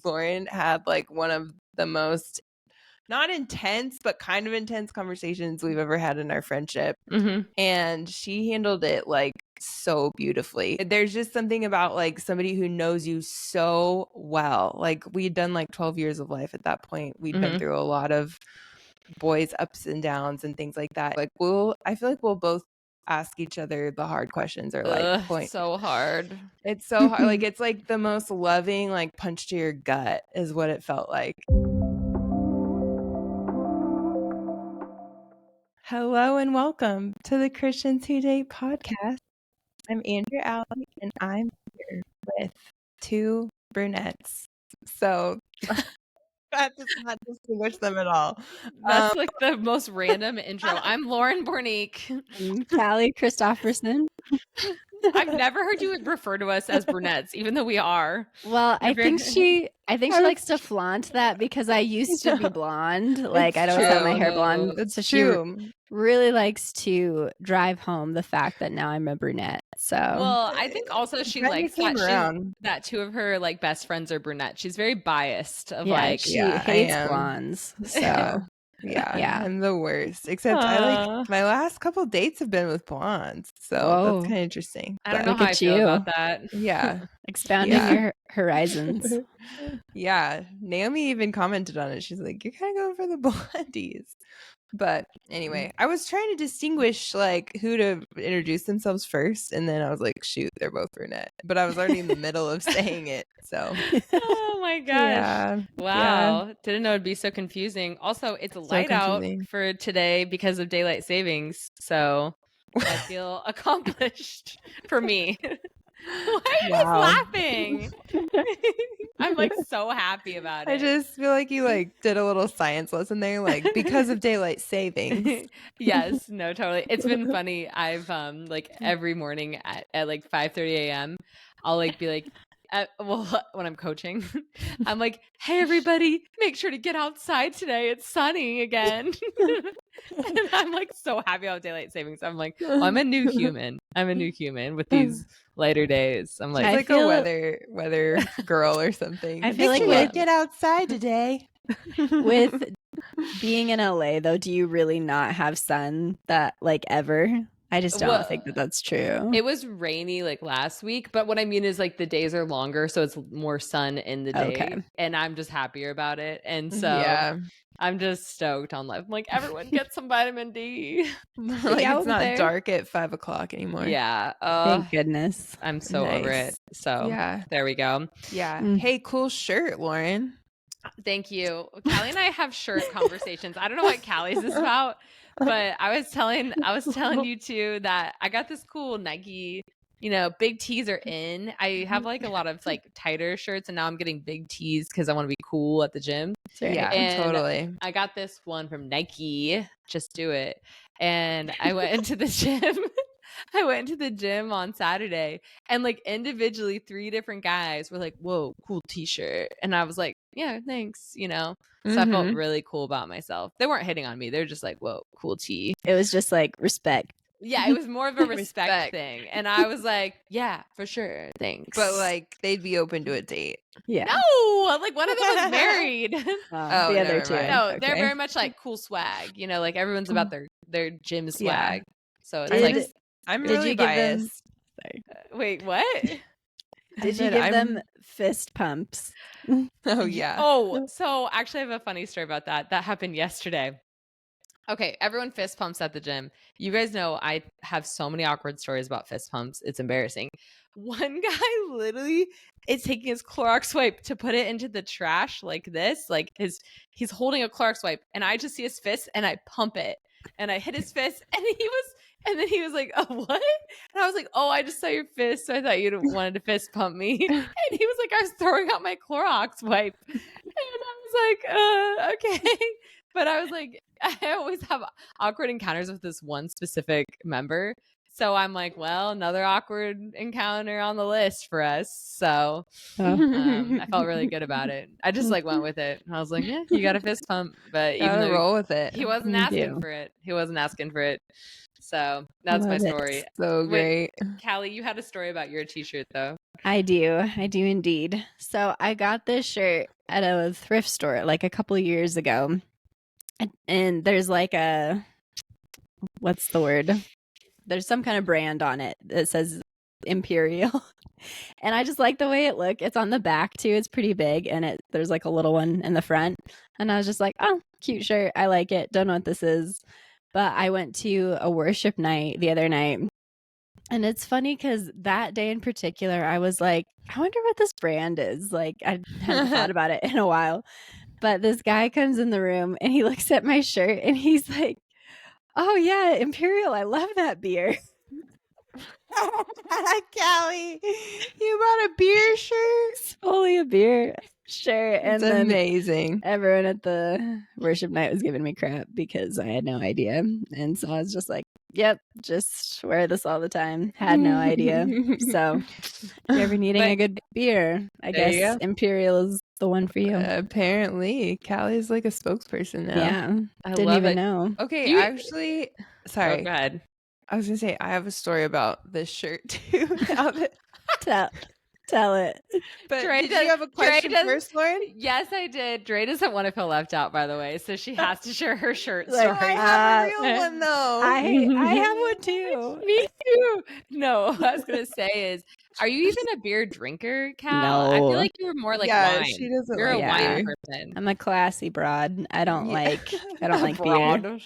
Lauren had like one of the most not intense, but kind of intense conversations we've ever had in our friendship. And she handled it like so beautifully. There's just something about like somebody who knows you so well. Like we'd done like 12 years of life at that point. We'd been through a lot of boys' ups and downs and things like that. Like I feel like we'll both ask each other the hard questions or like so hard. It's so hard. Like it's like the most loving like punch to your gut is what it felt like. Hello and welcome to the Christians Who Date podcast. I'm Andrea Alley and I'm here with two brunettes. So that does not distinguish them at all. That's like the most random intro. I'm Lauren Bornique. I'm Kalli Christopherson. I've never heard you refer to us as brunettes, even though we are. Well, I think she likes to flaunt that because I used to be blonde. Like I'd always have my hair blonde. That's so true. She really likes to drive home the fact that now I'm a brunette. So well, I think also she likes that two of her like best friends are brunette. She's very biased of she hates blondes. So yeah, I'm the worst. Except I like my last couple dates have been with blondes, so that's kind of interesting. I don't know how I feel about that. Yeah, expounding your horizons. Yeah, Naomi even commented on it. She's like, "You're kind of going for the blondies." But anyway, I was trying to distinguish like who to introduce themselves first, and then I was like, "Shoot, they're both brunette." But I was already in the middle of saying it, so. Oh my gosh! Yeah. Wow, yeah. Didn't know it'd be so confusing. Also, it's light out for today because of daylight savings, so I feel accomplished for me. Why are you guys laughing? I'm like so happy about it. I just feel like you like did a little science lesson there, like because of daylight savings. Yes, no, totally. It's been funny. I've like every morning at like 5:30 a.m. I'll like be like, when I'm coaching, I'm like, "Hey, everybody, make sure to get outside today. It's sunny again." And I'm like so happy about daylight savings. I'm like, well, I'm a new human. I'm a new human with these lighter days. I'm like, like a weather girl or something. I feel like we get outside today. With being in LA, though, do you really not have sun that like ever? I just don't think that that's true. It was rainy like last week, but what I mean is like the days are longer, so it's more sun in the day, and I'm just happier about it. And so I'm just stoked on life. I'm like, everyone get some vitamin D. Like it's not dark at 5 o'clock anymore. Yeah. Thank goodness. I'm so over it. So there we go. Yeah. Hey, cool shirt, Lauren. Thank you. Kalli and I have shirt conversations. I don't know what Kalli's is about, but I was telling you two that I got this cool Nike, big tees are in. I have like a lot of like tighter shirts, and now I'm getting big tees because I want to be cool at the gym. Yeah, and totally. I got this one from Nike, Just Do It. And I went into the gym. I went to the gym on Saturday, and like individually 3 different guys were like, "Whoa, cool t-shirt." And I was like, "Yeah, thanks," So I felt really cool about myself. They weren't hitting on me. They're just like, "Whoa, cool tee." It was just like respect. Yeah, it was more of a respect thing. And I was like, "Yeah, for sure. Thanks." But like they'd be open to a date. Yeah. No, like one of them was married. The other two. No, they're very much like cool swag. Like everyone's about their gym swag. So it's like I'm really biased. Wait, what? Did you give them fist pumps? Oh, yeah. Oh, so actually I have a funny story about that. That happened yesterday. Okay, everyone fist pumps at the gym. You guys know I have so many awkward stories about fist pumps. It's embarrassing. One guy literally is taking his Clorox wipe to put it into the trash like this. Like he's holding a Clorox wipe, and I just see his fist and I pump it. And I hit his fist, and then he was like, "Oh, what?" And I was like, "Oh, I just saw your fist, so I thought you wanted to fist pump me." And he was like, "I was throwing out my Clorox wipe." And I was like, "Okay." But I was like, I always have awkward encounters with this one specific member. So I'm like, well, another awkward encounter on the list for us. So I felt really good about it. I just like went with it. I was like, yeah, you got a fist pump. But even though roll with it. he wasn't asking for it. So that's my story. So great. Kalli, you had a story about your t-shirt though. I do indeed. So I got this shirt at a thrift store like a couple of years ago. And there's like what's the word? There's some kind of brand on it that says Imperial. And I just like the way it looked. It's on the back too. It's pretty big, and there's like a little one in the front. And I was just like, oh, cute shirt. I like it. Don't know what this is. But I went to a worship night the other night. And it's funny because that day in particular, I was like, I wonder what this brand is. Like, I hadn't thought about it in a while. But this guy comes in the room and he looks at my shirt and he's like, oh, yeah, Imperial. I love that beer. Kalli, you bought a beer shirt? It's fully a beer shirt. It's and amazing. Everyone at the worship night was giving me crap because I had no idea. And so I was just like, yep, just wear this all the time. Had no idea. So if you're ever needing a good beer, I guess Imperial is the one for you. Apparently, Kalli is like a spokesperson now. Yeah. I Didn't even know. Okay, actually, sorry. Oh, go ahead. I was going to say, I have a story about this shirt too. Tell it. But did you have a question first, Lauren? Yes, I did. Dre doesn't want to feel left out, by the way, so she has to share her shirt Like, story. I have a real one, though. I have one too. Me too. No, what I was going to say is, are you even a beer drinker, Cal? No. I feel like you were more like wine. She doesn't You're like a wine beer. person. I'm a classy broad. I don't like beer. Broad.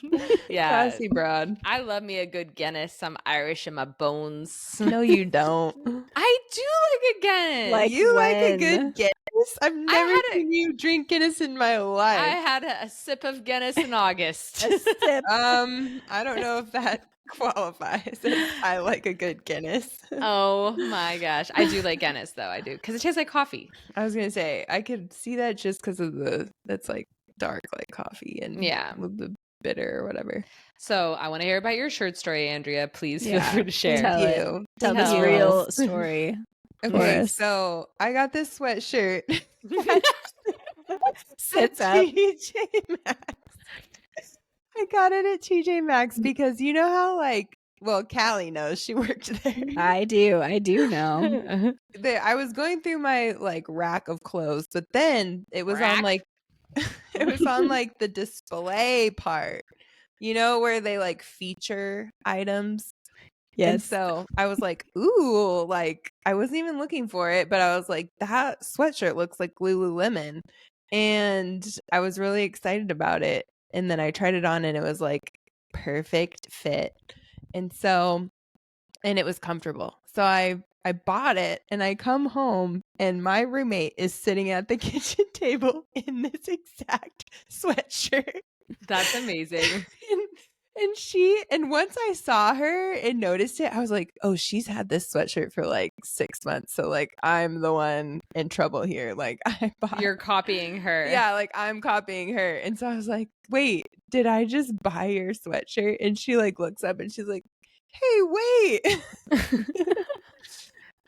Yeah. Classy broad. I love me a good Guinness. I'm Irish in my bones. No, you don't. I do like a Guinness. Like You like a when? good Guinness? I've never seen you drink Guinness in my life. I had a sip of Guinness in August. A sip. I don't know if that qualifies as I like a good Guinness. Oh my gosh. I do like Guinness though. I do. Because it tastes like coffee. I was going to say, I could see that just because of that's like dark like coffee and with the bitter or whatever. So I want to hear about your shirt story, Andrea. Please feel free to share. Tell this real story. Okay, so I got this sweatshirt. Sits up. TJ Maxx. I got it at TJ Maxx because you know how Kalli knows, she worked there. I do know. I was going through my rack of clothes, but then it was on the display part. You know where they feature items? Yes. And so I was like, ooh, I wasn't even looking for it, but I was like, that sweatshirt looks like Lululemon. And I was really excited about it. And then I tried it on and it was perfect fit. And it was comfortable. So I bought it and I come home and my roommate is sitting at the kitchen table in this exact sweatshirt. That's amazing. And once I saw her and noticed it, I was like, oh, she's had this sweatshirt for 6 months. So I'm the one in trouble here. You're copying her. Yeah, I'm copying her. And so I was like, wait, did I just buy your sweatshirt? And she looks up and she's like, hey, wait.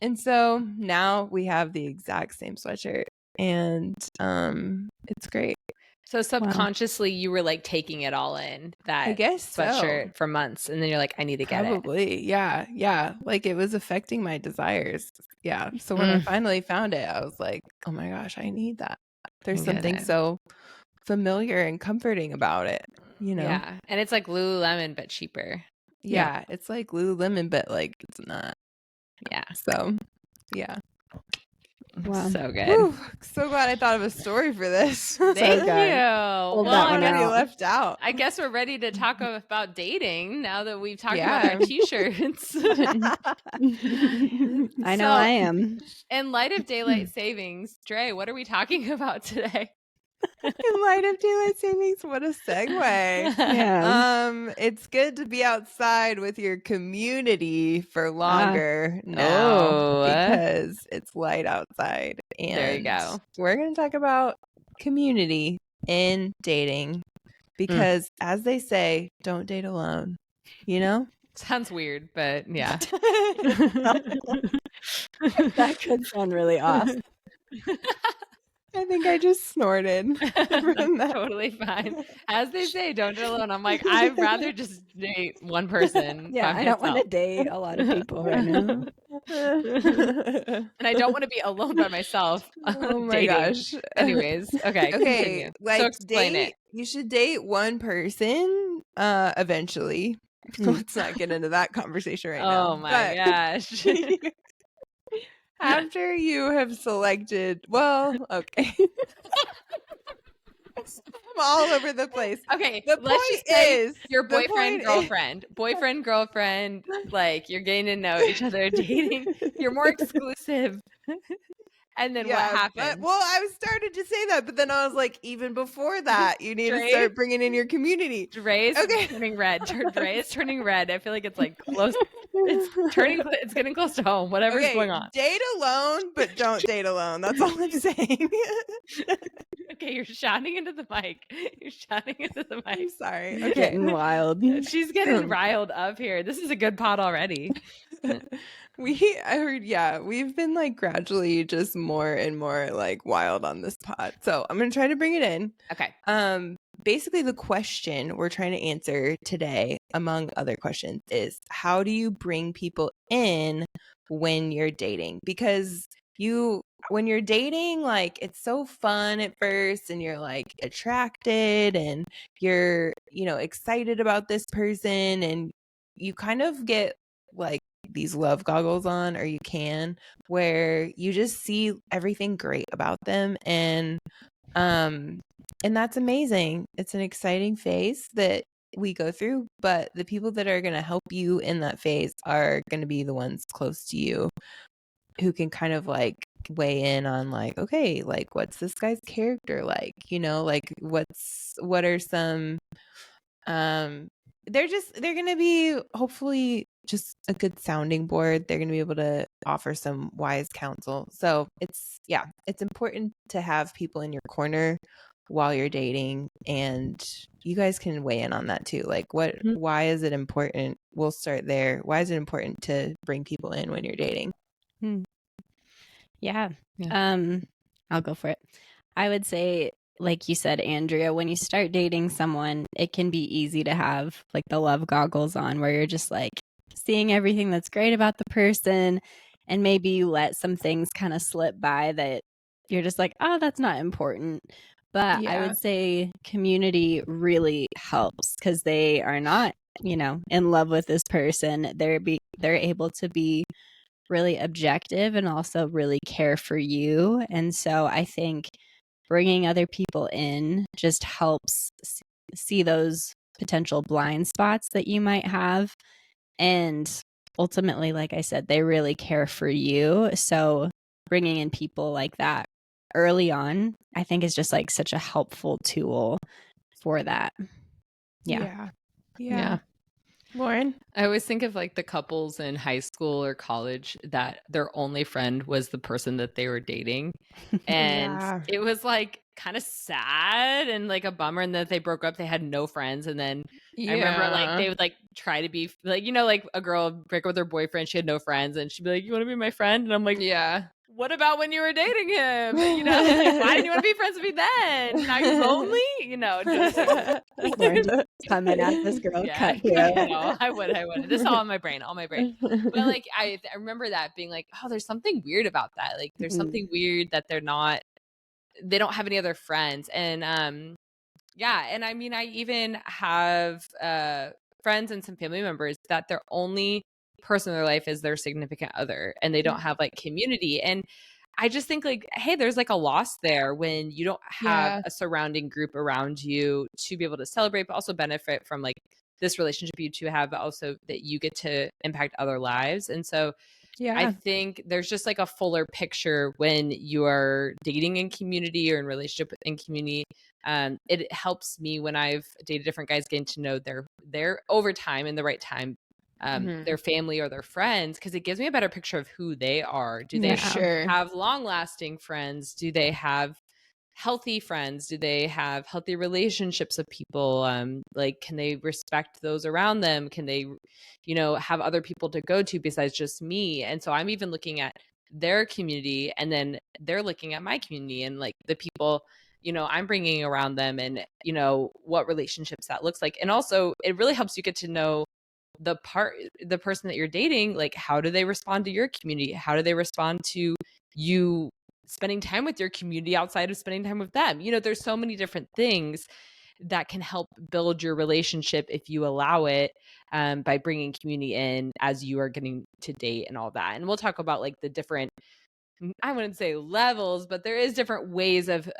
And so now we have the exact same sweatshirt and it's great. So subconsciously you were taking it all in, that I guess sweatshirt for months, and then you're like, I need to get it. Probably, yeah. It was affecting my desires. Yeah. So when I finally found it, I was like, oh my gosh, I need that. There's something so familiar and comforting about it, you know? Yeah. And it's like Lululemon, but cheaper. Yeah. It's like Lululemon, but it's not. Yeah. So, yeah. Wow. So good. Whew, so glad I thought of a story for this. Thank you. Well, I'm gonna be left out. I guess we're ready to talk about dating now that we've talked about our t-shirts. I know I am. In light of daylight savings, Dre, what are we talking about today? In light of daylight savings, what a segue. Yeah. It's good to be outside with your community for longer now because it's light outside. And there you go. We're going to talk about community in dating because as they say, don't date alone, you know? Sounds weird, but yeah. That could sound really off. I think I just snorted. That's totally fine. As they say, don't do it alone. I'm like, I'd rather just date one person. Yeah, by I don't want to myself. date a lot of people right now. And I don't want to be alone by myself. Oh my dating. gosh. Anyways, okay, continue. Like So explain date. it. You should date one person eventually. Let's not get into that conversation right now. Oh my gosh. After you have selected, well, okay. I'm all over the place. Okay, The let's point just say is your the boyfriend, point girlfriend, like you're getting to know each other, dating. You're more exclusive. And then what Yeah, happens? well, I started to say that, but then I was like, even before that, you need to Dre? start bringing in your community. Dre's Okay. turning red. Dre is turning red. I feel like it's like close. It's getting close to home. Whatever's going on. Date alone, but don't date alone. That's all I'm saying. Okay, you're shouting into the mic. You're shouting into the mic. I'm sorry. It's Okay. getting wild. She's getting riled up here. This is a good pod already. I heard, yeah, we've been like gradually just more and more like wild on this pod. So I'm gonna try to bring it in. Okay. Basically the question we're trying to answer today, among other questions, is how do you bring people in when you're dating? Because when you're dating, like it's so fun at first and you're like attracted and you're, excited about this person and you kind of get like these love goggles on, or you can, where you just see everything great about them and that's amazing. It's an exciting phase that we go through, but the people that are going to help you in that phase are going to be the ones close to you who can kind of like weigh in on like, okay, like what's this guy's character like, like what are some they're going to be hopefully just a good sounding board. They're going to be able to offer some wise counsel. So it's important to have people in your corner while you're dating, and you guys can weigh in on that too. Like why is it important? We'll start there. Why is it important to bring people in when you're dating? Yeah. I'll go for it. I would say, like you said, Andrea, when you start dating someone, it can be easy to have like the love goggles on where you're just like seeing everything that's great about the person, and maybe you let some things kind of slip by that you're just like, oh, that's not important. But I would say community really helps because they are not, in love with this person. They're able to be really objective and also really care for you. And so I think bringing other people in just helps see those potential blind spots that you might have. And ultimately, like I said, they really care for you. So bringing in people like that early on, I think is just like such a helpful tool for that. Yeah. Lauren? I always think of like the couples in high school or college that their only friend was the person that they were dating. And it was like kind of sad and like a bummer, and that they broke up. They had no friends. And then I remember like they would like try to be like, like a girl would break up with her boyfriend. She had no friends and she'd be like, you want to be my friend? And I'm like, yeah. What about when you were dating him? Like, why didn't you want to be friends with me then? Now you're lonely? Just coming at this girl. Cut here. I would. This is all in my brain. But like, I remember that being like, oh, there's something weird about that. Like, there's something weird that they don't have any other friends. And and I mean, I even have friends and some family members that their only person in their life is their significant other, and they don't have like community. And I just think like, hey, there's like a loss there when you don't have a surrounding group around you to be able to celebrate, but also benefit from like this relationship you two have, but also that you get to impact other lives. And so I think there's just like a fuller picture when you are dating in community or in relationship in community. It helps me when I've dated different guys, getting to know their over time in the right time, their family or their friends, because it gives me a better picture of who they are. Do they have long-lasting friends? Do they have healthy friends? Do they have healthy relationships with people? Like, can they respect those around them? Can they, have other people to go to besides just me? And so I'm even looking at their community, and then they're looking at my community and like the people, you know, I'm bringing around them, and, you know, what relationships that looks like. And also it really helps you get to know the person that you're dating. Like, how do they respond to your community? How do they respond to you spending time with your community outside of spending time with them? You know, there's so many different things that can help build your relationship if you allow it, by bringing community in as you are getting to date and all that. And we'll talk about like the different, I wouldn't say levels, but there is different ways of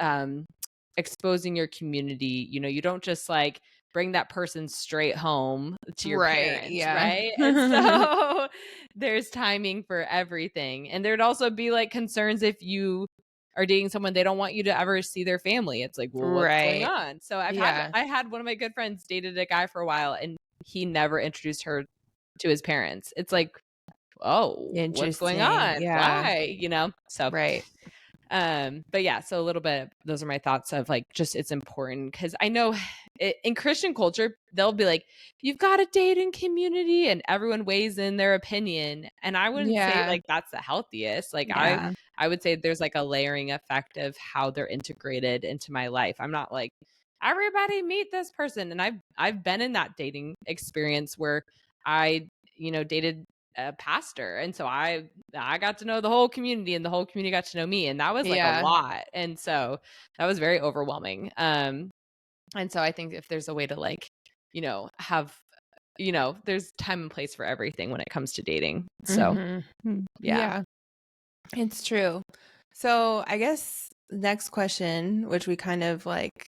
exposing your community. You know, you don't just like bring that person straight home to your parents, right? And so there's timing for everything. And there'd also be like concerns if you are dating someone, they don't want you to ever see their family. It's like, well, what's going on? So I had one of my good friends dated a guy for a while, and he never introduced her to his parents. It's like, oh, what's going on? Why? You know? So right. But yeah, so a little bit, those are my thoughts of like, just, it's important because I know in Christian culture, they'll be like, you've got a dating community, and everyone weighs in their opinion. And I wouldn't say like that's the healthiest. Like I would say there's like a layering effect of how they're integrated into my life. I'm not like, everybody meet this person. And I've been in that dating experience where I, you know, dated a pastor, and so I got to know the whole community, and the whole community got to know me, and that was like a lot. And so that was very overwhelming. And so I think if there's a way to like, you know, have, you know, there's time and place for everything when it comes to dating. So yeah, it's true. So I guess next question, which we kind of like,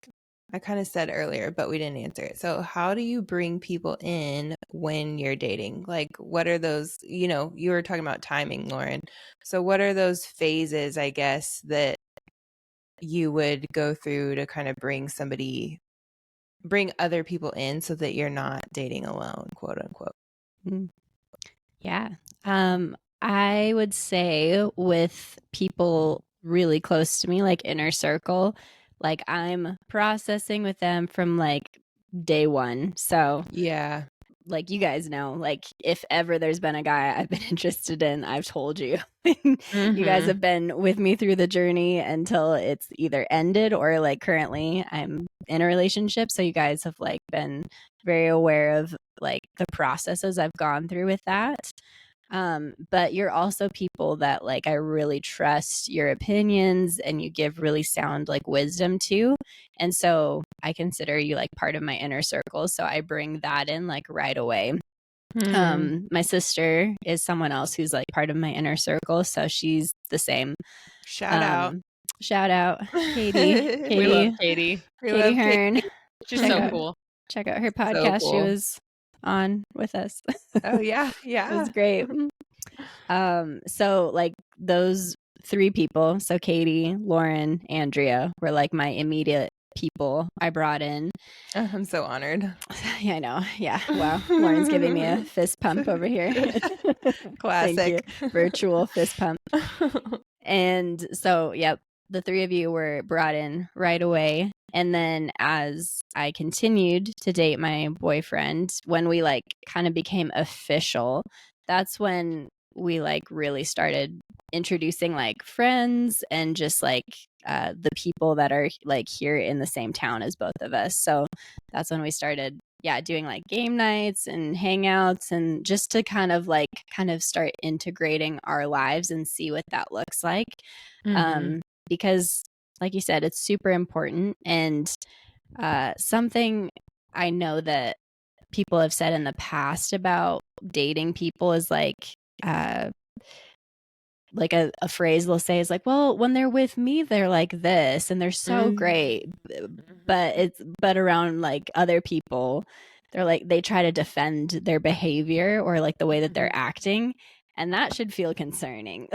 I kind of said earlier, but we didn't answer it. So how do you bring people in when you're dating? Like, what are those, you know, you were talking about timing, Lauren. So what are those phases, I guess, that you would go through to kind of bring other people in so that you're not dating alone, quote unquote? Yeah. I would say with people really close to me, like inner circle, like I'm processing with them from like day one. So yeah, like you guys know, like if ever there's been a guy I've been interested in, I've told you. You guys have been with me through the journey until it's either ended or like currently I'm in a relationship. So you guys have like been very aware of like the processes I've gone through with that. But you're also people that like I really trust your opinions and you give really sound like wisdom to. And so I consider you like part of my inner circle. So I bring that in like right away. My sister is someone else who's like part of my inner circle. So she's the same. Shout out Katie. We love Katie. Katie Hearn. She's so cool. Check out her podcast. So cool. She was on with us. Oh yeah. It was great. So like those three people, so Katie, Lauren, Andrea, were like my immediate people I brought in. I'm so honored. Yeah, I know. Yeah. Wow. Lauren's giving me a fist pump over here. Classic. Thank you. Virtual fist pump. And so, yep, the three of you were brought in right away. And then as I continued to date my boyfriend, when we like kind of became official, that's when we like really started introducing like friends and just like the people that are like here in the same town as both of us. So that's when we started doing like game nights and hangouts, and just to kind of start integrating our lives and see what that looks like. Because like you said, it's super important. And something I know that people have said in the past about dating people is like a phrase they'll say is like, well, when they're with me, they're like this and they're so great. But around like other people, they're like, they try to defend their behavior or like the way that they're acting. And that should feel concerning.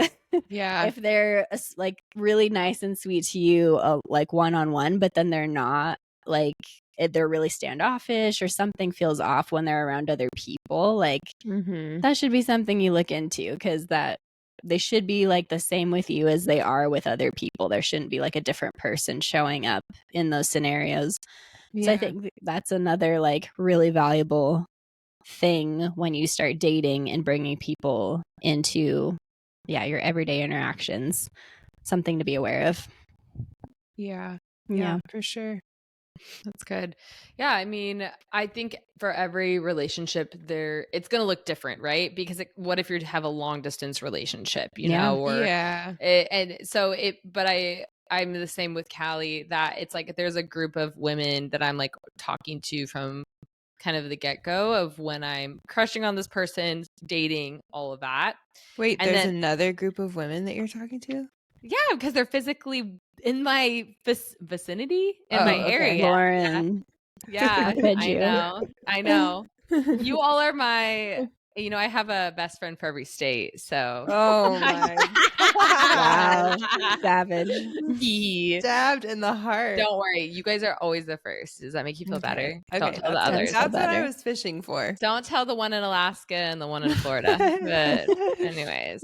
Yeah. If they're like really nice and sweet to you, like one-on-one, but then they're not, like they're really standoffish or something feels off when they're around other people, like that should be something you look into, because that they should be like the same with you as they are with other people. There shouldn't be like a different person showing up in those scenarios. So I think that's another like really valuable thing when you start dating and bringing people into your everyday interactions. Something to be aware of. Yeah, Yeah. for sure. That's good. Yeah, I mean, I think for every relationship it's going to look different, right? Because what if you have a long distance relationship, or and so I'm the same with Kalli, that it's like there's a group of women that I'm like talking to from kind of the get-go of when I'm crushing on this person, dating, all of that. Wait, And there's then another group of women that you're talking to? yeah, because they're physically in my vicinity, in my okay. area. Lauren. Yeah, How could I you? know. You all are my, I have a best friend for every state, so. Oh my Wow. God. Savage. Stabbed in the heart. Don't worry, you guys are always the first. Does that make you feel better? Don't tell the others. That's what I was fishing for. Don't tell the one in Alaska and the one in Florida. But anyways,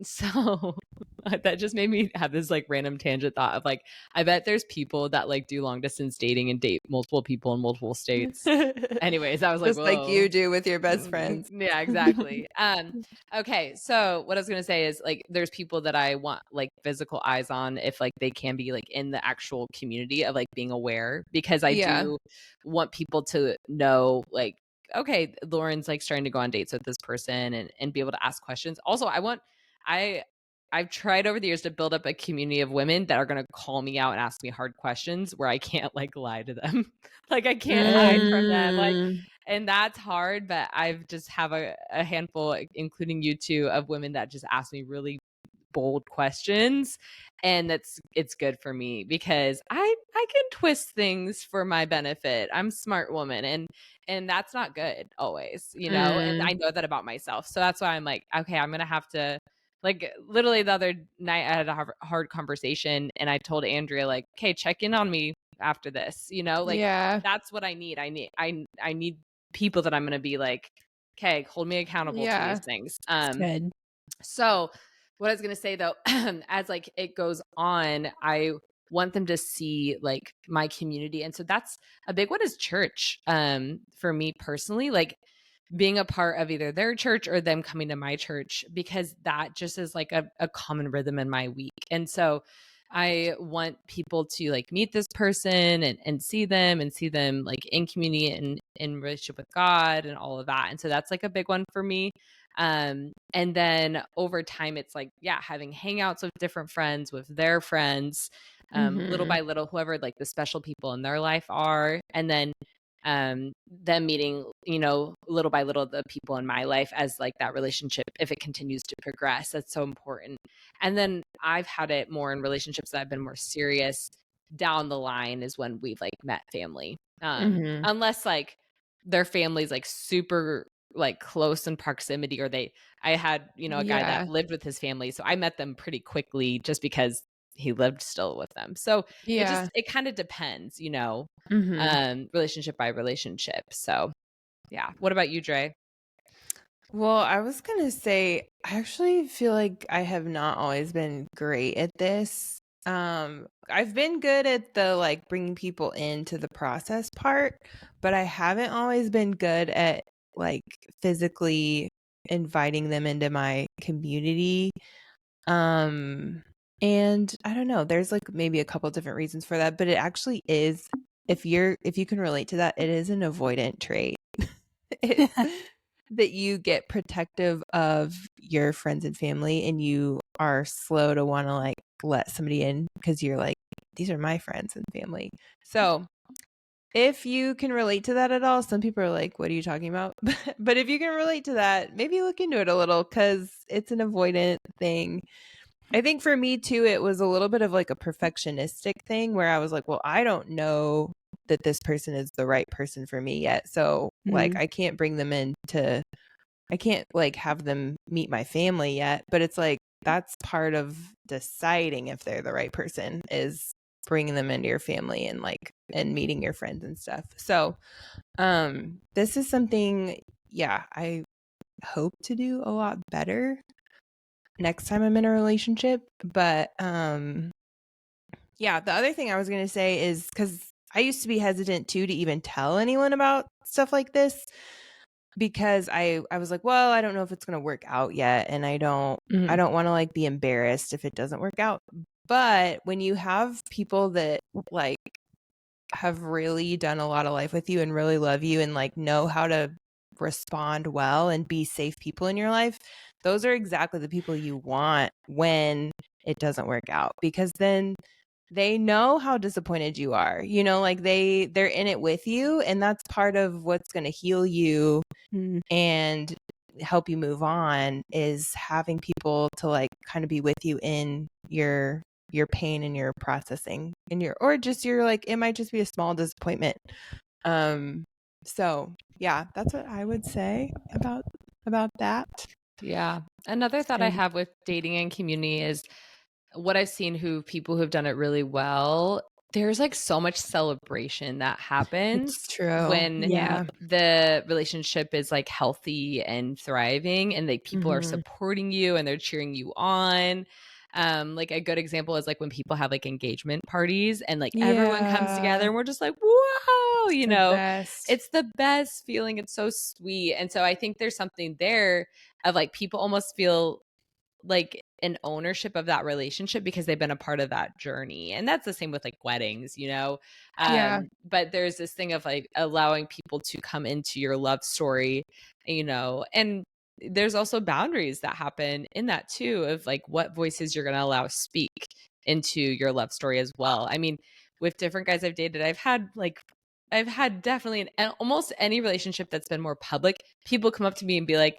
so that just made me have this like random tangent thought of like, I bet there's people that like do long distance dating and date multiple people in multiple states. Anyways, I was like, just like you do with your best Mm, friends. Yeah, exactly. Okay, so what I was gonna say is like there's people that I want like physical eyes on if like they can be like in the actual community of like being aware, because I do want people to know like, okay, Lauren's like starting to go on dates with this person and be able to ask questions. Also, I've tried over the years to build up a community of women that are going to call me out and ask me hard questions where I can't like lie to them. Like I can't hide from them. Like, and that's hard, but I've just have a handful, including you two, of women that just ask me really bold questions, and it's good for me because I can twist things for my benefit. I'm a smart woman, and that's not good always, and I know that about myself. So that's why I'm like, okay, I'm gonna have to, like, literally the other night I had a hard conversation and I told Andrea like, okay, check in on me after this, like that's what I need. I need people that I'm gonna be like, okay, hold me accountable to these things. Good. So what I was going to say though, as like it goes on, I want them to see like my community. And so that's a big one, is church. For me personally, like being a part of either their church or them coming to my church, because that just is like a common rhythm in my week. And so I want people to like meet this person and see them like in community and in relationship with God and all of that. And so that's like a big one for me. And then over time, it's like, having hangouts with different friends, with their friends, little by little, whoever like the special people in their life are. And then them meeting, little by little, the people in my life as like that relationship, if it continues to progress, that's so important. And then I've had it more in relationships that have been more serious down the line is when we've like met family. Unless like their family's like super like close in proximity, or I had, a guy that lived with his family. So I met them pretty quickly just because he lived still with them. So it kind of depends, relationship by relationship. So yeah. What about you, Dre? Well, I was going to say, I actually feel like I have not always been great at this. I've been good at the like bringing people into the process part, but I haven't always been good at like physically inviting them into my community. And I don't know, there's like maybe a couple different reasons for that, but it actually is, if you can relate to that, it is an avoidant trait. That you get protective of your friends and family, and you are slow to want to like let somebody in because you're like, these are my friends and family. So if you can relate to that at all, some people are like, what are you talking about? But if you can relate to that, maybe look into it a little, because it's an avoidant thing. I think for me too, it was a little bit of like a perfectionistic thing where I was like, well, I don't know that this person is the right person for me yet. So like, I can't bring them I can't like have them meet my family yet. But it's like, that's part of deciding if they're the right person, is bringing them into your family and like, and meeting your friends and stuff. So, this is something, I hope to do a lot better next time I'm in a relationship. But the other thing I was going to say is, because I used to be hesitant too to even tell anyone about stuff like this. because I was like, well, I don't know if it's going to work out yet, and I don't want to like be embarrassed if it doesn't work out. But when you have people that like have really done a lot of life with you and really love you and like know how to respond well and be safe people in your life, those are exactly the people you want when it doesn't work out, because then they know how disappointed you are, you know, like they're in it with you, and that's part of what's going to heal you and help you move on, is having people to like kind of be with you in your pain and your processing and your, or just your like, it might just be a small disappointment. So yeah, that's what I would say about that. Yeah. Another thought I have with dating and community is what I've seen people who've done it really well. There's like so much celebration that happens when the relationship is like healthy and thriving, and like people are supporting you and they're cheering you on. Like a good example is like when people have like engagement parties and like everyone comes together and we're just like, whoa, you know, it's the best feeling. It's so sweet. And so I think there's something there of like people almost feel like an ownership of that relationship because they've been a part of that journey. And that's the same with like weddings, you know? But there's this thing of like allowing people to come into your love story, you know, and there's also boundaries that happen in that too, of like what voices you're going to allow speak into your love story as well. I mean, with different guys I've dated, I've had definitely almost any relationship that's been more public, people come up to me and be like,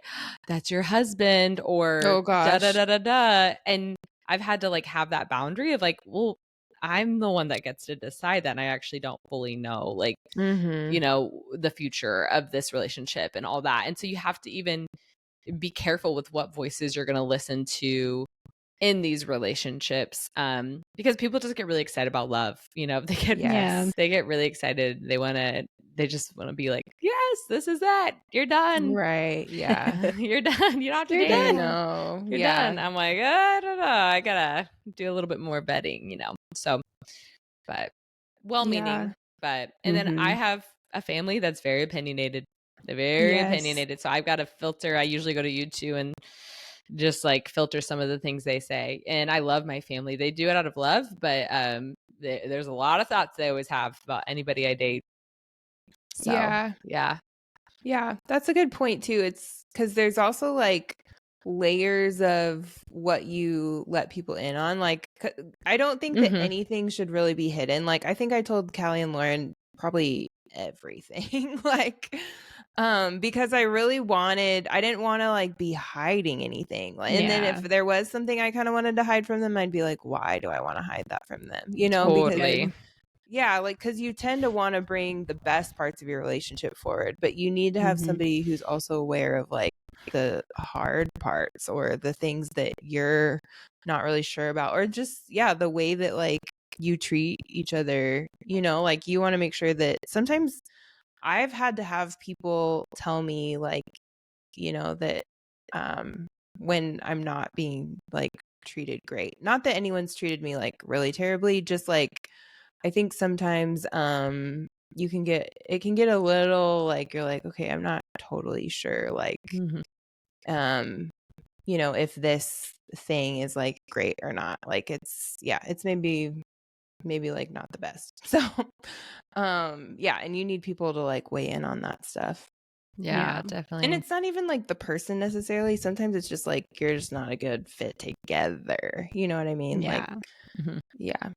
that's your husband, or oh gosh, da da da da da. And I've had to like have that boundary of like, well, I'm the one that gets to decide that. And I actually don't fully know, like, you know, the future of this relationship and all that. And so you have to even be careful with what voices you're going to listen to in these relationships, because people just get really excited about love, you know. They get really excited, they just want to be like, yes, this is it, you're done, right? Yeah. you're done, you don't have to date anymore, you're done. I'm like, I don't know, I gotta do a little bit more vetting, you know. So, but well-meaning, but and then I have a family that's very opinionated. They're very opinionated, so I've got to filter. I usually go to YouTube and just like filter some of the things they say. And I love my family. They do it out of love, but there's a lot of thoughts they always have about anybody I date. So, yeah, that's a good point too. It's because there's also like layers of what you let people in on. Like, I don't think that anything should really be hidden. Like, I think I told Kalli and Lauren probably everything. Like, because I didn't want to like be hiding anything. And then if there was something I kind of wanted to hide from them, I'd be like, why do I want to hide that from them? You know, totally. because you tend to want to bring the best parts of your relationship forward, but you need to have somebody who's also aware of like the hard parts or the things that you're not really sure about, or just the way that like you treat each other, you know, like you want to make sure that sometimes I've had to have people tell me like, you know, that when I'm not being like treated great, not that anyone's treated me like really terribly, just like I think sometimes it can get a little like, you're like, okay, I'm not totally sure like you know, if this thing is like great or not. Like it's maybe like not the best. So and you need people to like weigh in on that stuff. Yeah, definitely. And it's not even like the person necessarily. Sometimes it's just like you're just not a good fit together. You know what I mean? Like yeah.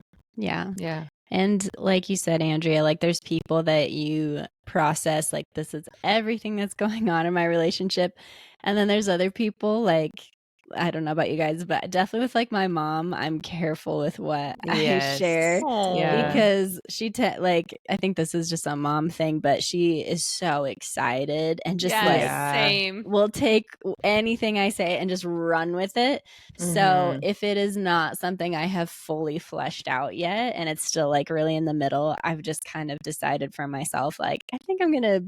And like you said, Andrea, like there's people that you process like this is everything that's going on in my relationship. And then there's other people like, I don't know about you guys, but definitely with like my mom, I'm careful with what I share. Because she like, I think this is just a mom thing, but she is so excited and just same. will take anything I say and just run with it. So if it is not something I have fully fleshed out yet and it's still like really in the middle, I've just kind of decided for myself, like, I think I'm going to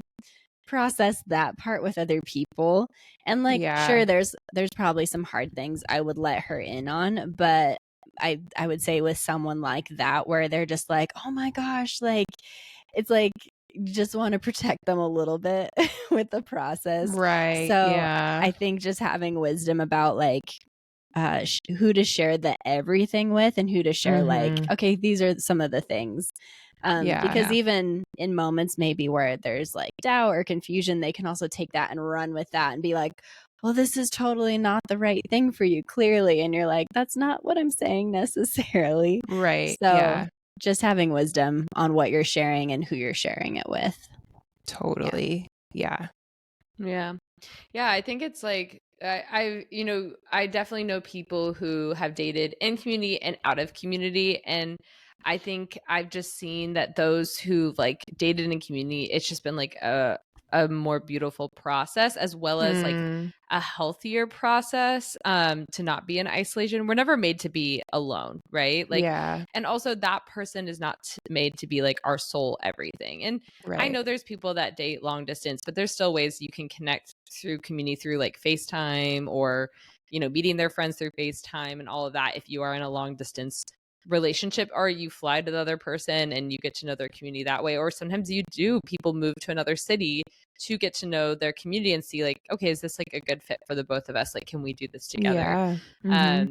process that part with other people. And like sure, there's probably some hard things I would let her in on, but I would say with someone like that where they're just like, oh my gosh, like it's like you just want to protect them a little bit with the process. Right. So Yeah. I think just having wisdom about like who to share the everything with and who to share like, okay, these are some of the things. Because even in moments maybe where there's like doubt or confusion, they can also take that and run with that and be like, well, this is totally not the right thing for you, clearly. And you're like, that's not what I'm saying necessarily. Right. So Yeah. just having wisdom on what you're sharing and who you're sharing it with. Totally. Yeah. Yeah. Yeah, I think it's like I definitely know people who have dated in community and out of community, and I think I've just seen that those who like dated in community, it's just been like a more beautiful process, as well as like a healthier process to not be in isolation. We're never made to be alone, right? Like, yeah. and also that person is not made to be like our sole everything. And Right. I know there's people that date long distance, but there's still ways you can connect through community through like FaceTime or, you know, meeting their friends through FaceTime and all of that if you are in a long distance relationship, or you fly to the other person and you get to know their community that way. Or sometimes people move to another city to get to know their community and see like, okay, is this like a good fit for the both of us? Like, can we do this together? Yeah.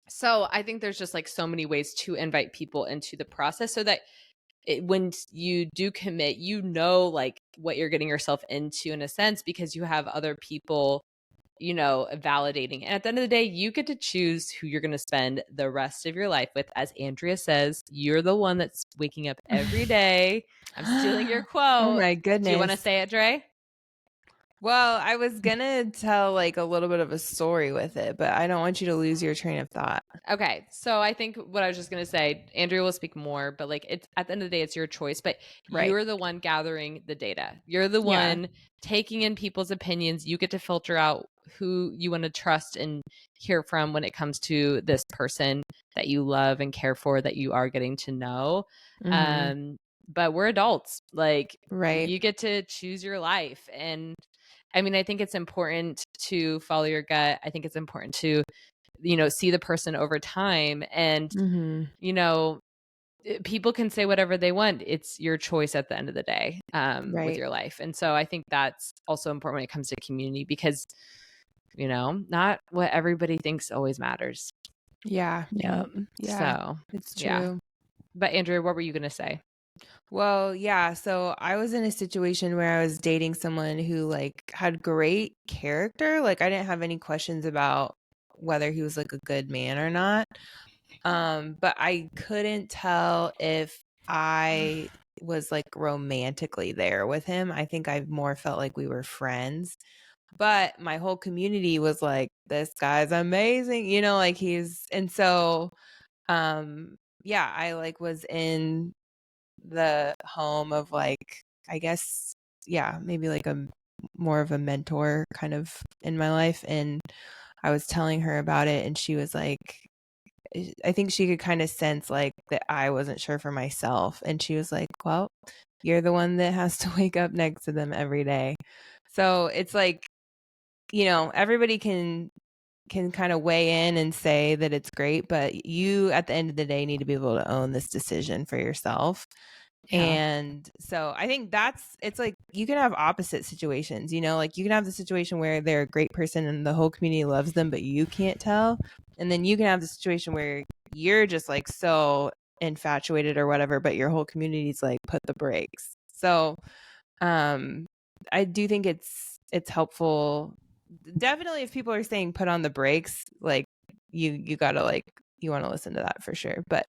So I think there's just like so many ways to invite people into the process so that when you do commit, you know, like what you're getting yourself into in a sense, because you have other people, you know, validating. And at the end of the day, you get to choose who you're going to spend the rest of your life with. As Andrea says, you're the one that's waking up every day. I'm stealing your quote. Oh my goodness. Do you want to say it, Dre? Well, I was gonna tell like a little bit of a story with it, but I don't want you to lose your train of thought. Okay. So I think what I was just going to say, Andrea will speak more, but like it's at the end of the day, it's your choice, but you're the one gathering the data. You're the one taking in people's opinions. You get to filter out who you want to trust and hear from when it comes to this person that you love and care for, that you are getting to know. But we're adults. Like, you get to choose your life. And I mean, I think it's important to follow your gut. I think it's important to, you know, see the person over time. And, you know, people can say whatever they want. It's your choice at the end of the day with your life. And so I think that's also important when it comes to community, because, you know, not what everybody thinks always matters. Yeah. Yeah. So it's true. Yeah. But Andrea, what were you going to say? Well, yeah. So I was in a situation where I was dating someone who like had great character. Like I didn't have any questions about whether he was like a good man or not. But I couldn't tell if I was like romantically there with him. I think I more felt like we were friends. But my whole community was like, this guy's amazing, you know, like and so yeah, I like was in the home of like, I guess, yeah, maybe like a more of a mentor kind of in my life. And I was telling her about it, and she was like, I think she could kind of sense like that I wasn't sure for myself. And she was like, well, you're the one that has to wake up next to them every day. So it's like, you know, everybody can kind of weigh in and say that it's great, but you at the end of the day need to be able to own this decision for yourself. And so I think it's like you can have opposite situations, you know, like you can have the situation where they're a great person and the whole community loves them, but you can't tell. And then you can have the situation where you're just like so infatuated or whatever, but your whole community's like, put the brakes. So I do think it's helpful. Definitely if people are saying put on the brakes, like you gotta like, you want to listen to that for sure. But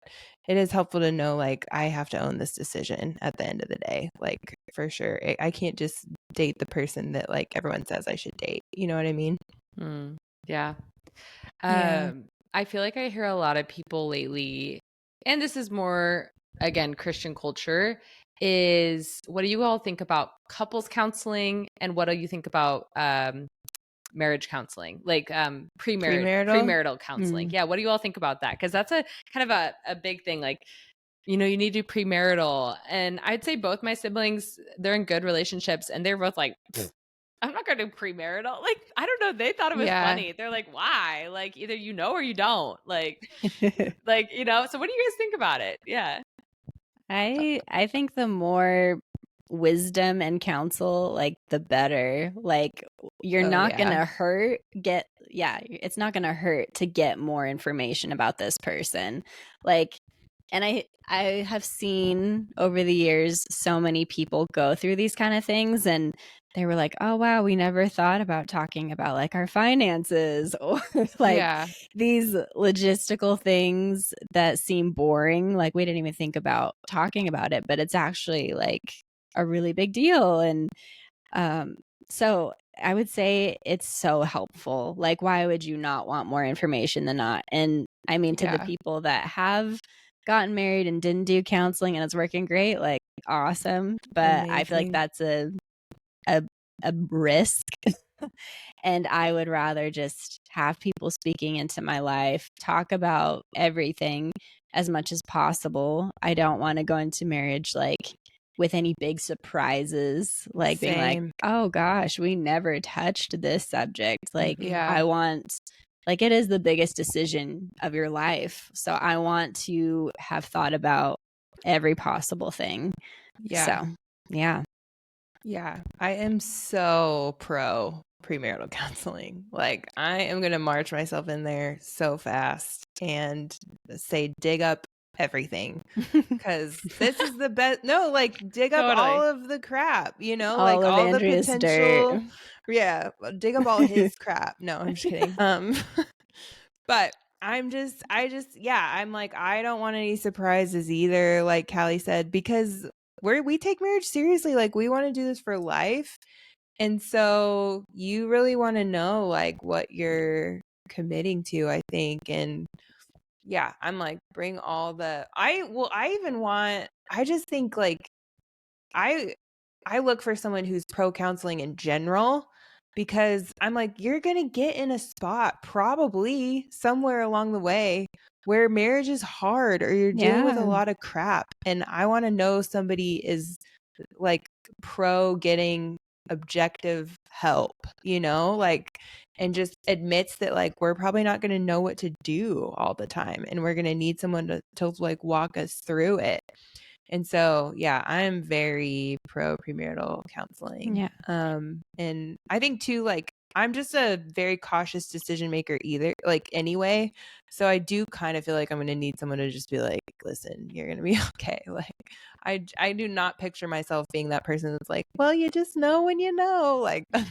it is helpful to know like I have to own this decision at the end of the day, like for sure. I can't just date the person that like everyone says I should date. You know what I mean? Yeah. Yeah. I feel like I hear a lot of people lately, and this is more, again, Christian culture, is what do you all think about couples counseling, and what do you think about marriage counseling, like premarital counseling? Yeah, what do you all think about that? Because that's a kind of a big thing. Like, you know, you need to do premarital, and I'd say both my siblings, they're in good relationships, and they're both like, I'm not going to do premarital. Like, I don't know. They thought it was funny. They're like, why? Like, either you know or you don't. Like, you know. So, what do you guys think about it? Yeah. I think the more wisdom and counsel, like the better. Like you're not gonna it's not gonna hurt to get more information about this person. Like, and I have seen over the years so many people go through these kind of things, and they were like, oh wow, we never thought about talking about like our finances or like these logistical things that seem boring. Like we didn't even think about talking about it, but it's actually like a really big deal. And so I would say it's so helpful. Like, why would you not want more information than not? And I mean, to the people that have gotten married and didn't do counseling and it's working great, like awesome. But I feel like that's a risk. And I would rather just have people speaking into my life, talk about everything as much as possible. I don't want to go into marriage like with any big surprises, like being like, oh gosh, we never touched this subject. Like I want, like it is the biggest decision of your life. So I want to have thought about every possible thing. So yeah. Yeah, I am so pro premarital counseling. Like, I am going to march myself in there so fast and say, dig up everything because this is the best. No, like, dig up all of the crap, you know, all like of all Andrea's the potential. dirt. Yeah, dig up all his crap. No, I'm just kidding. But I'm like, I don't want any surprises either, like Kalli said, because we take marriage seriously. Like we want to do this for life. And so you really want to know like what you're committing to, I think. And yeah, I'm like, bring all the, I just think like, I look for someone who's pro counseling in general because I'm like, you're going to get in a spot probably somewhere along the way where marriage is hard or you're dealing with a lot of crap. And I want to know somebody is like pro getting objective help, you know, like, and just admits that like we're probably not going to know what to do all the time and we're going to need someone to like walk us through it. And so, yeah, I am very pro premarital counseling. Yeah. And I think too, like, I'm just a very cautious decision maker anyway. So I do kind of feel like I'm going to need someone to just be like, listen, you're going to be okay. Like, I do not picture myself being that person that's like, well, you just know when you know. Like, I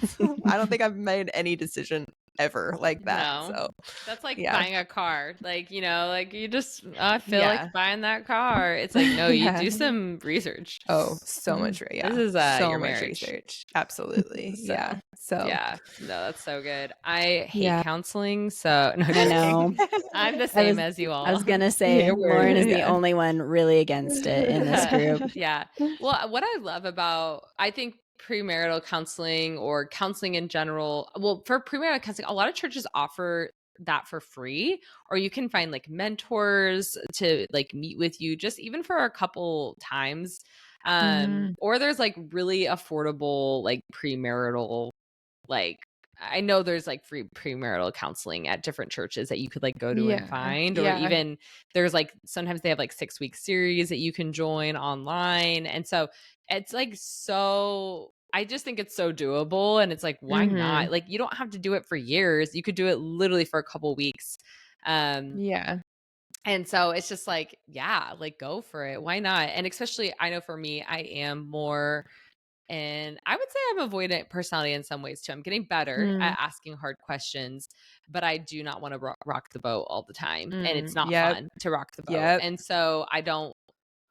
don't think I've made any decision ever like that. No. So that's like buying a car. Like, you know, like you just feel like buying that car. It's like, no, you do some research. Oh, so much. Yeah. This is so your much marriage. research. Absolutely. So, yeah. So yeah. No, that's so good. I hate counseling. So no, I know. I'm the same as you all. I was gonna say Lauren is the only one really against it in this group. Yeah. Well, what I love about, I think premarital counseling or counseling in general, well, for premarital counseling, a lot of churches offer that for free, or you can find like mentors to like meet with you just even for a couple times. Or there's like really affordable like premarital, like I know there's like free premarital counseling at different churches that you could like go to and find, or even there's like sometimes they have like 6-week series that you can join online. And so it's like, so I just think it's so doable. And it's like, why not? Like, you don't have to do it for years. You could do it literally for a couple weeks. And so it's just like, yeah, like go for it. Why not? And especially, I know for me, I am more, and I would say I'm avoidant personality in some ways too. I'm getting better at asking hard questions, but I do not want to rock the boat all the time. And it's not fun to rock the boat. And so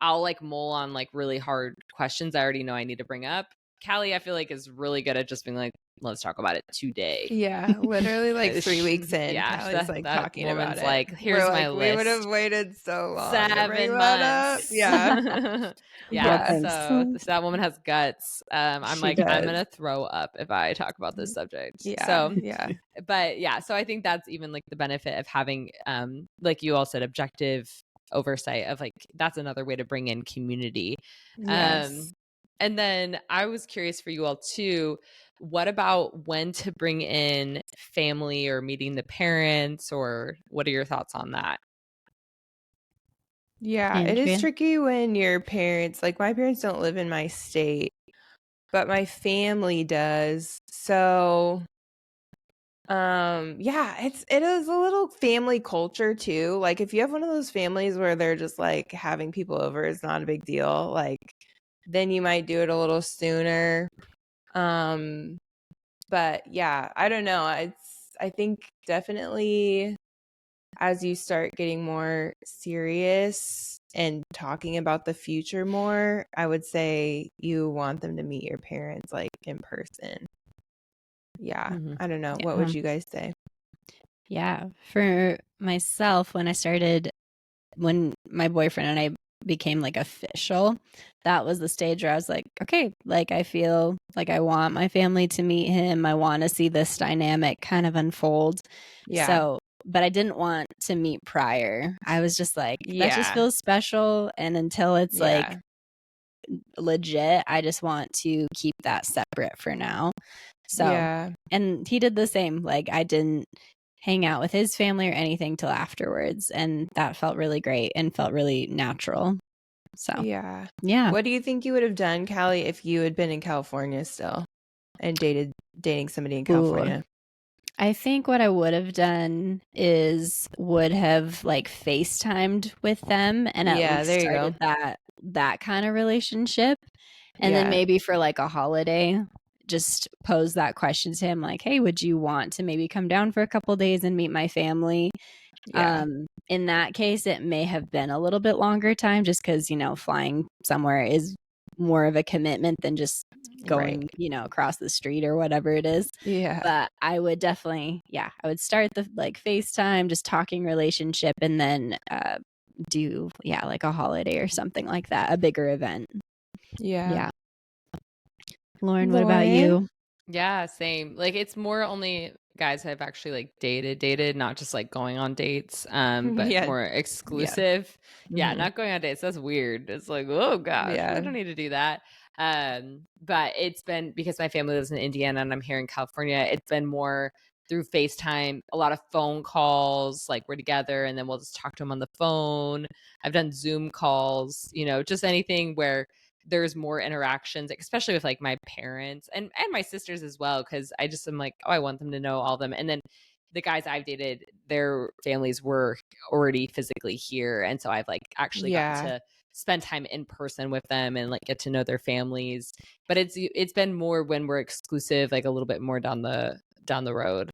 I'll like mull on like really hard questions I already know I need to bring up. Kalli, I feel like, is really good at just being like, let's talk about it today. Yeah, literally like 3 weeks in. Yeah, Kalli's like talking about it. Like, here's my list. We would have waited so long. 7 months. Yeah. So that woman has guts. I'm like, I'm gonna throw up if I talk about this subject. Yeah. So yeah. But yeah, so I think that's even like the benefit of having like you all said, objective oversight of like, that's another way to bring in community. Yes. And then I was curious for you all too, what about when to bring in family or meeting the parents, or what are your thoughts on that? Yeah, it Andrea? is tricky when your parents, like my parents don't live in my state, but my family does. So, yeah, it is a little family culture too. Like if you have one of those families where they're just like having people over is not a big deal, like then you might do it a little sooner. Um, but yeah, I don't know. I think definitely as you start getting more serious and talking about the future more, I would say you want them to meet your parents like in person. Yeah. I don't know. What would you guys say? Yeah. For myself, when my boyfriend and I became like official, that was the stage where I was like, okay, like I feel like I want my family to meet him. I want to see this dynamic kind of unfold. Yeah. So, but I didn't want to meet prior. I was just like, that just Yeah. feels special. And until it's like Yeah. legit, I just want to keep that separate for now. So, Yeah. and he did the same. Like, I didn't hang out with his family or anything till afterwards. And that felt really great and felt really natural. So, Yeah. yeah. What do you think you would have done, Kalli, if you had been in California still and dating somebody in California? Ooh. I think what I would have done is would have like FaceTimed with them and at Yeah, least there you started go. that kind of relationship. And then Yeah. maybe for like a holiday, just pose that question to him like, hey, would you want to maybe come down for a couple days and meet my family? Yeah. In that case, it may have been a little bit longer time just because, flying somewhere is more of a commitment than just going, across the street or whatever it is. Yeah. But I would definitely, I would start the like FaceTime, just talking relationship, and then do, like a holiday or something like that, a bigger event. Yeah. Lauren, what about you? Yeah, same. Like it's more only guys I've actually like dated, not just like going on dates, but Yeah. more exclusive. Yeah, Mhm. not going on dates. That's weird. It's like, oh gosh, Yeah. we don't need to do that. But it's been because my family lives in Indiana and I'm here in California, it's been more through FaceTime, a lot of phone calls, like we're together and then we'll just talk to them on the phone. I've done Zoom calls, just anything where there's more interactions, especially with like my parents and my sisters as well, because I just am like, oh, I want them to know all of them. And then the guys I've dated, their families were already physically here, and so I've like actually gotten to spend time in person with them and like get to know their families. But it's been more when we're exclusive, like a little bit more down the road.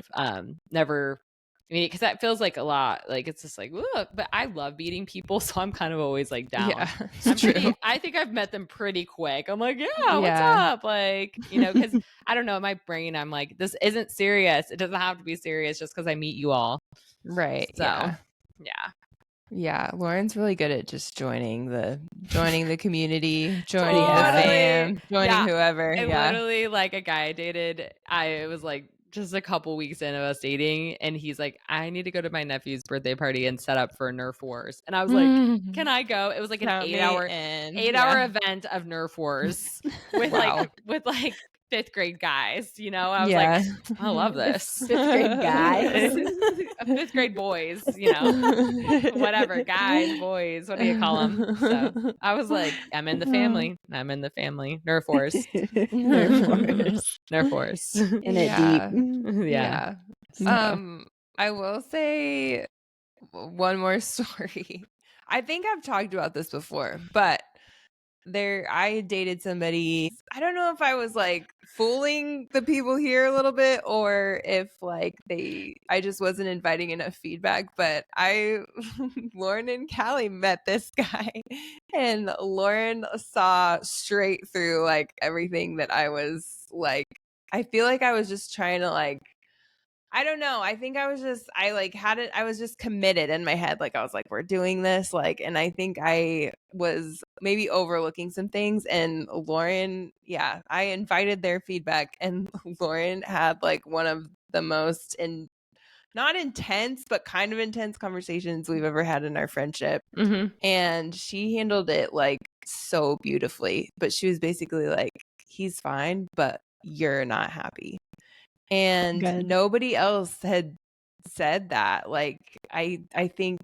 Never. I mean, because that feels like a lot. Like it's just like, ugh, but I love meeting people, so I'm kind of always like down. Yeah, I'm pretty. I think I've met them pretty quick. I'm like, yeah, what's up? Like, because I don't know, in my brain, I'm like, this isn't serious. It doesn't have to be serious just because I meet you all. Right. So, yeah. Yeah, Lauren's really good at just joining the community, joining the Totally. fam, joining whoever. And Yeah. literally, like a guy I dated, it was like just a couple weeks in of us dating, and he's like, I need to go to my nephew's birthday party and set up for Nerf Wars. And I was like, can I go? It was like an Count me 8-hour in. event of Nerf Wars with Wow. with fifth grade guys. I was like, I love this. Fifth grade guys. Fifth grade boys, whatever, guys, boys, what do you call them? So I was like, I'm in the family. I'm in the family. Nerf Wars. Nerf Wars. In it deep. Yeah. Yeah. I will say one more story. I think I've talked about this before, but I dated somebody. I don't know if I was like fooling the people here a little bit or if like I just wasn't inviting enough feedback, but Lauren and Kalli met this guy and Lauren saw straight through like everything that I was like. I feel like I was just trying to like, I don't know. I think I was just, I like had it, I was just committed in my head. Like I was like, we're doing this. Like, and I think I was maybe overlooking some things. And Lauren, yeah, I invited their feedback and Lauren had like one of the most, and not intense, but kind of intense conversations we've ever had in our friendship. Mm-hmm. And she handled it like so beautifully. But she was basically like, he's fine, but you're not happy. And Good. nobody else had said that. Like I think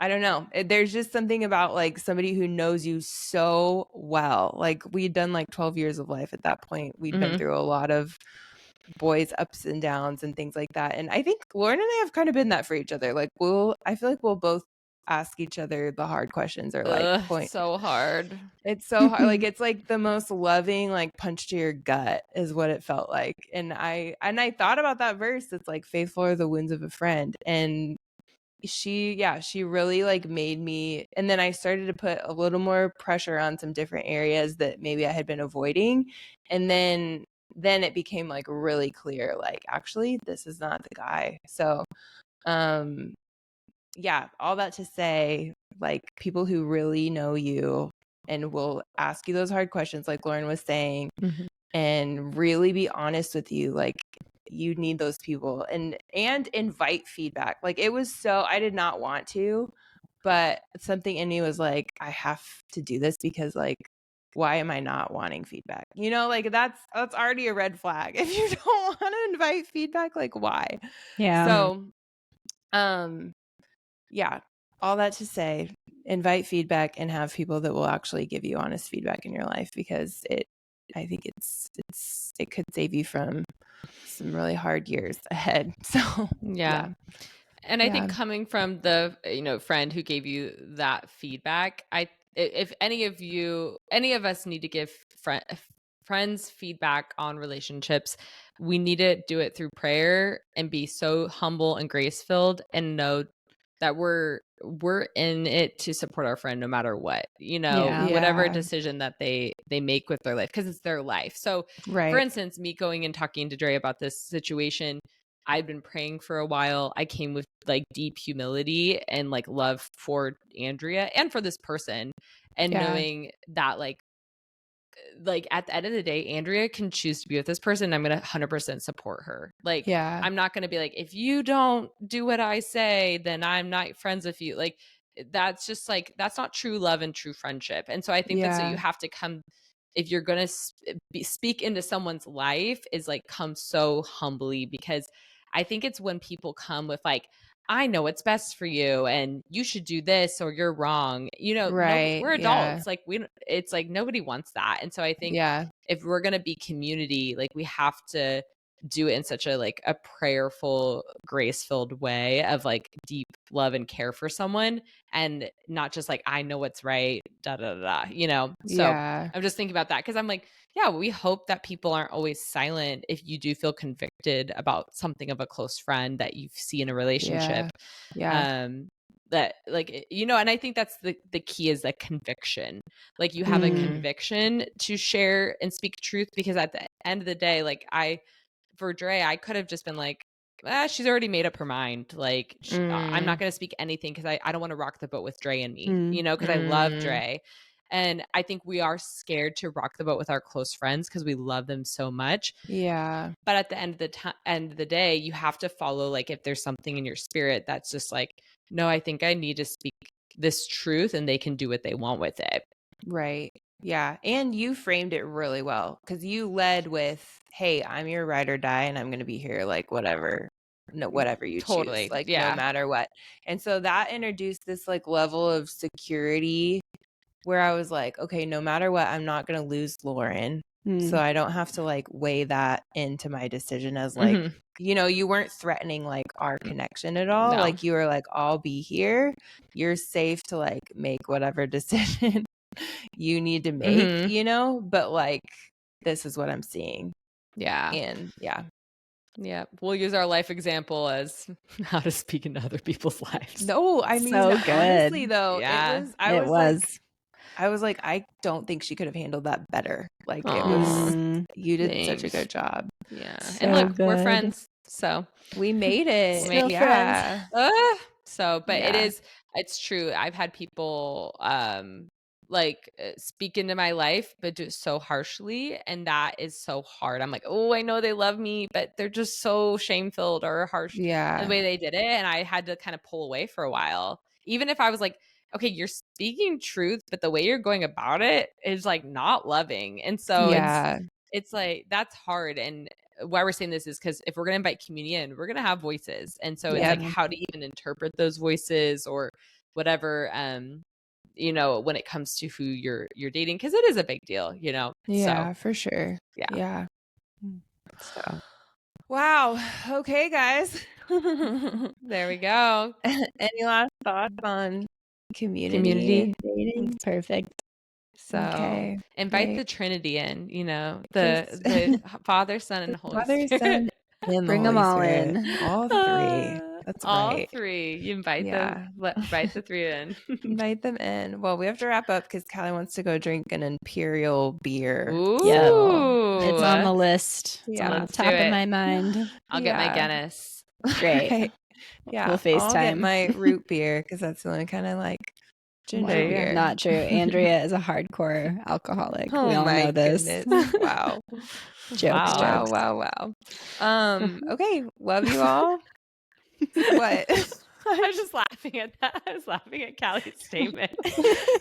I don't know. There's just something about like somebody who knows you so well. Like we'd done like 12 years of life at that point. We'd been through a lot of boys' ups and downs and things like that. And I think Lauren and I have kind of been that for each other. Like I feel like we'll both ask each other the hard questions or like point. So hard. It's so hard. Like it's like the most loving like punch to your gut is what it felt like. And I thought about that verse. It's like faithful are the wounds of a friend. And she really like made me, and then I started to put a little more pressure on some different areas that maybe I had been avoiding. And then it became like really clear, like actually this is not the guy. So yeah, all that to say, like people who really know you and will ask you those hard questions like Lauren was saying, and really be honest with you, like you need those people, and invite feedback. Like it was so, I did not want to, but something in me was like, I have to do this because like, why am I not wanting feedback? You know, like that's already a red flag. If you don't want to invite feedback, like why? Yeah. So, yeah, all that to say, invite feedback and have people that will actually give you honest feedback in your life, because I think it could save you from some really hard years ahead. So yeah. And I think coming from the friend who gave you that feedback, if any of us need to give friends feedback on relationships, we need to do it through prayer and be so humble and grace filled and know that we're in it to support our friend no matter what, whatever decision that they make with their life, because it's their life. So for instance, me going and talking to Dre about this situation, I'd been praying for a while. I came with like deep humility and like love for Andrea and for this person, and knowing that like at the end of the day, Andrea can choose to be with this person. And I'm going to 100% support her. Like, I'm not going to be like, if you don't do what I say, then I'm not friends with you. Like, that's just like, that's not true love and true friendship. And so I think that's what you have to come, if you're going to speak into someone's life, is like come so humbly, because I think it's when people come with like, I know what's best for you and you should do this or you're wrong. We're adults. Like it's like nobody wants that. And so I think if we're going to be community, like we have to do it in such a like a prayerful, grace-filled way of like deep love and care for someone, and not just like, I know what's right, da da da, So I'm just thinking about that, because I'm like, we hope that people aren't always silent if you do feel convicted about something of a close friend that you see in a relationship. That like, and I think that's the key, is that conviction. Like you have a conviction to share and speak truth, because at the end of the day, like for Dre, I could have just been like, she's already made up her mind. Like, I'm not going to speak anything because I don't want to rock the boat with Dre and me, because I love Dre. And I think we are scared to rock the boat with our close friends because we love them so much. Yeah. But at the end of the day, you have to follow, like, if there's something in your spirit that's just like, no, I think I need to speak this truth, and they can do what they want with it. Right. Yeah. And you framed it really well, because you led with, hey, I'm your ride or die, and I'm going to be here, like, whatever you choose, like, no matter what. And so that introduced this like level of security where I was like, okay, no matter what, I'm not going to lose Lauren. So I don't have to like weigh that into my decision as like, you weren't threatening like our connection at all. No. Like you were like, I'll be here. You're safe to like make whatever decision you need to make, but like, this is what I'm seeing. Yeah. And yeah, we'll use our life example as how to speak into other people's lives. No, I mean, so honestly though, I was like, I don't think she could have handled that better. Like you did such a good job. Yeah. So and look, we're friends. So we made it. Still friends. It's true. I've had people speak into my life, but do it so harshly. And that is so hard. I'm like, oh, I know they love me, but they're just so shame-filled or harsh in the way they did it. And I had to kind of pull away for a while. Even if I was like, okay, you're speaking truth, but the way you're going about it is like not loving. And so it's like, that's hard. And why we're saying this is because if we're going to invite communion, we're going to have voices. And so it's like, how to even interpret those voices, or whatever, when it comes to who you're dating, because it is a big deal, Yeah, so for sure. yeah. So wow. Okay, guys. There we go. Any last thoughts on community and dating? It's perfect. So Okay, invite great. the Trinity in, Just the Father, Son, and Holy Father, Spirit. Son, and the Bring them Holy all Spirit. in. All three. That's All right. three. You invite Yeah. invite the three in. Invite them in. Well, we have to wrap up because Kalli wants to go drink an imperial beer. Ooh. So, It's on the list. It's Yeah. on the Let's top do of it. my mind. I'll get my Yeah. Guinness. Great. Right. Yeah. We'll I'll get FaceTime. my root beer because that's the only kind I like. Ginger There you go. beer. Not true. Andrea is a hardcore alcoholic. Oh We all my know this. goodness. Wow. Jokes, Wow, jokes. wow. Okay. Love you all. What? I was just laughing at that. I was laughing at Callie's statement.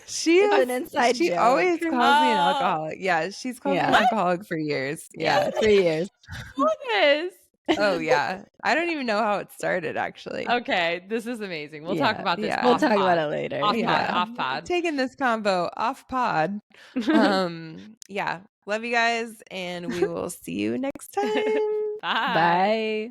She It's an inside she joke. always calls me an Oh. alcoholic. Yeah, she's called me an Yeah. alcoholic for years. Yeah, 3 years. Yes. Oh yeah. I don't even know how it started actually. Okay, this is amazing. We'll talk Yeah. about this. Yeah. We'll off talk pod. about it later. Off Yeah. pod. Off pod. Taking this combo off pod. Yeah. Love you guys and we will see you next time. Bye. Bye.